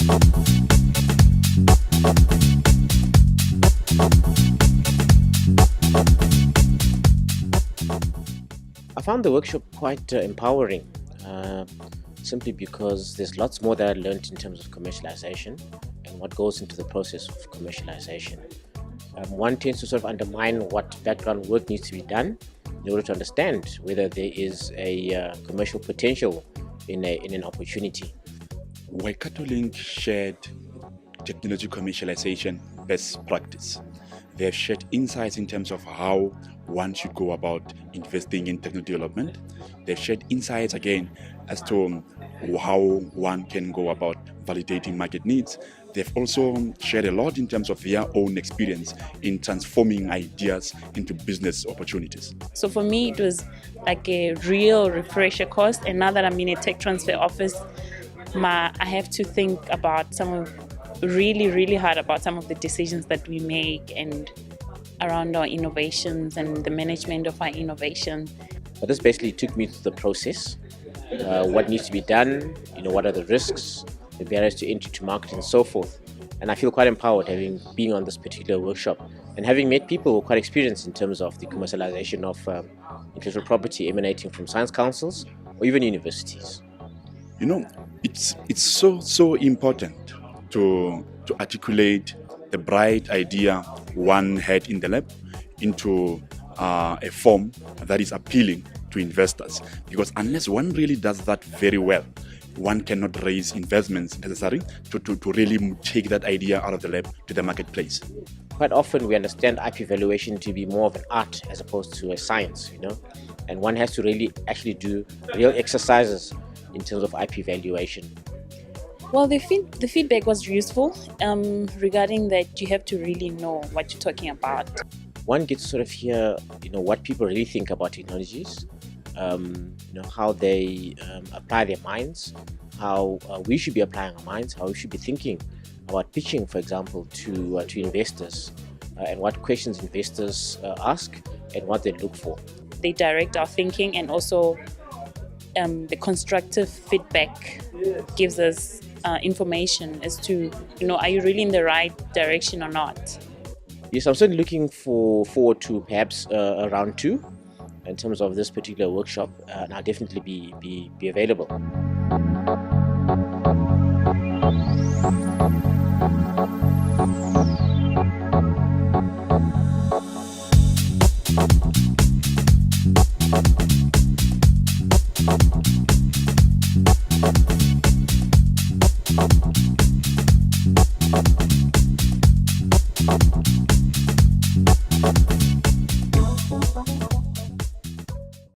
I found the workshop quite empowering, simply because there's lots more that I learned in terms of commercialization and what goes into the process of commercialization. One tends to sort of undermine what background work needs to be done in order to understand whether there is a commercial potential in an opportunity. Waikato Link shared technology commercialization best practice. They have shared insights in terms of how one should go about investing in technology development. They've shared insights again as to how one can go about validating market needs. They've also shared a lot in terms of their own experience in transforming ideas into business opportunities. So for me, it was like a real refresher course. And now that I'm in a tech transfer office, I have to think about really hard about some of the decisions that we make and around our innovations and the management of our innovation. But this basically took me through the process, what needs to be done, what are the risks, the barriers to entry to market and so forth. And I feel quite empowered having been on this particular workshop and having met people who are quite experienced in terms of the commercialization of intellectual property emanating from science councils or even universities. It's so important to articulate the bright idea one had in the lab into a form that is appealing to investors, because unless one really does that very well, one cannot raise investments necessary to really take that idea out of the lab to the marketplace. Quite often we understand IP valuation to be more of an art as opposed to a science, and one has to really actually do real exercises in terms of IP valuation. Well, the feedback was useful regarding that you have to really know what you're talking about. One gets to sort of hear, what people really think about technologies, how they apply their minds, how we should be applying our minds, how we should be thinking about pitching, for example, to investors, and what questions investors ask and what they look for. They direct our thinking, and also the constructive feedback gives us information as to, are you really in the right direction or not? Yes, I'm certainly looking forward to perhaps a round 2 in terms of this particular workshop, and I'll definitely be available.